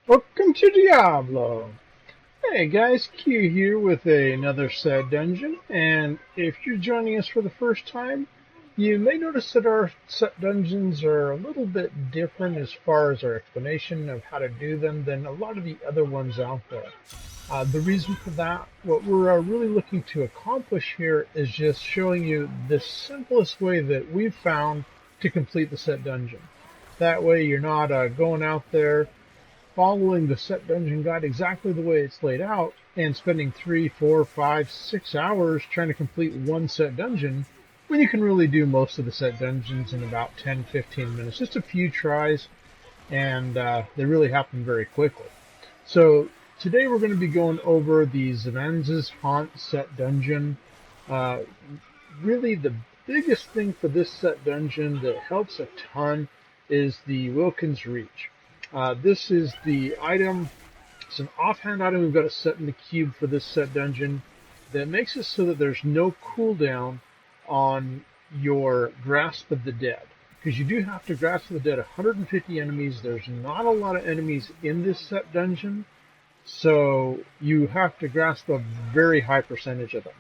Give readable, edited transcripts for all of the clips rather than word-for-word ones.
Welcome to Diablo! Hey guys, Q here with another set dungeon, and if you're joining us for the first time, you may notice that our set dungeons are a little bit different as far as our explanation of how to do them than a lot of the other ones out there. The reason for that, what we're really looking to accomplish here is just showing you the simplest way that we've found to complete the set dungeon. That way you're not going out there following the set dungeon guide exactly the way it's laid out and spending 3, 4, 5, 6 hours trying to complete one set dungeon when you can really do most of the set dungeons in about 10, 15 minutes. Just a few tries, and they really happen very quickly. So today we're going to be going over the Zunimassa Haunt set dungeon. Really the biggest thing for this set dungeon that helps a ton is the Wilkins Reach. This is the item. It's an offhand item we've got to set in the cube for this set dungeon that makes it so that there's no cooldown on your Grasp of the Dead. Because you do have to Grasp of the Dead 150 enemies. There's not a lot of enemies in this set dungeon, so you have to grasp a very high percentage of them.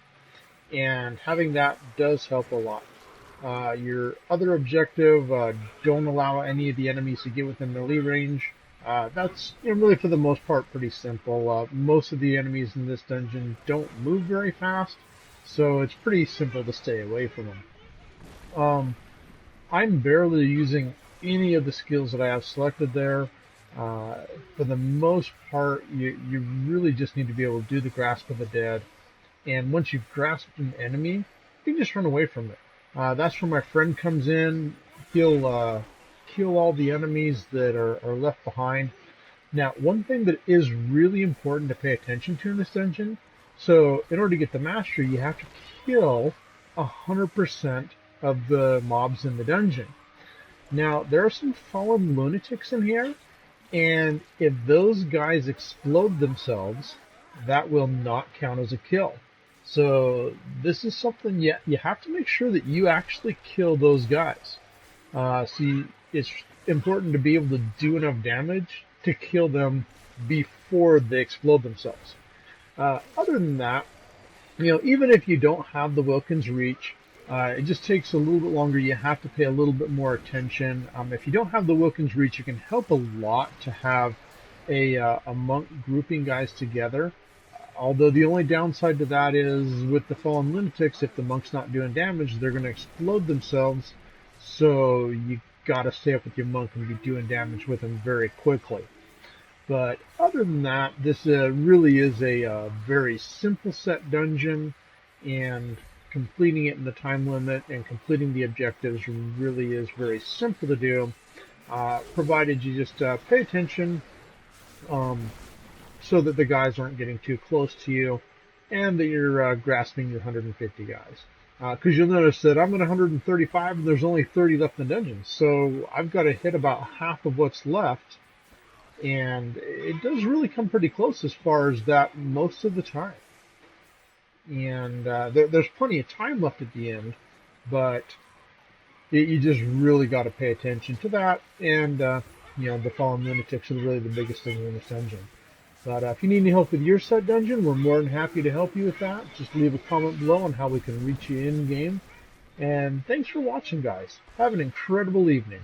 And having that does help a lot. Your other objective, don't allow any of the enemies to get within melee range. That's really for the most part pretty simple. Most of the enemies in this dungeon don't move very fast, so it's pretty simple to stay away from them. I'm barely using any of the skills that I have selected there. For the most part, you really just need to be able to do the Grasp of the Dead, and once you've grasped an enemy, you can just run away from it. That's where my friend comes in. He'll kill all the enemies that are left behind. Now, one thing that is really important to pay attention to in this dungeon, so in order to get the mastery, you have to kill 100% of the mobs in the dungeon. Now, there are some fallen lunatics in here, and if those guys explode themselves, that will not count as a kill. So this is something you have to make sure that you actually kill those guys. See, it's important to be able to do enough damage to kill them before they explode themselves. Other than that, even if you don't have the Wilkins Reach, it just takes a little bit longer. You have to pay a little bit more attention. If you don't have the Wilkins Reach, it can help a lot to have a monk grouping guys together. Although the only downside to that is with the fallen lunatics, if the monk's not doing damage, they're going to explode themselves. So you got to stay up with your monk and be doing damage with him very quickly. But other than that, this really is a very simple set dungeon, and completing it in the time limit and completing the objectives really is very simple to do, provided you just pay attention. So that the guys aren't getting too close to you, and that you're grasping your 150 guys. Because you'll notice that I'm at 135 and there's only 30 left in the dungeon, so I've got to hit about half of what's left, and it does really come pretty close as far as that most of the time. And there's plenty of time left at the end, but you just really got to pay attention to that, and the fallen lunatics are really the biggest thing in this dungeon. But if you need any help with your set dungeon, we're more than happy to help you with that. Just leave a comment below on how we can reach you in-game. And thanks for watching, guys. Have an incredible evening.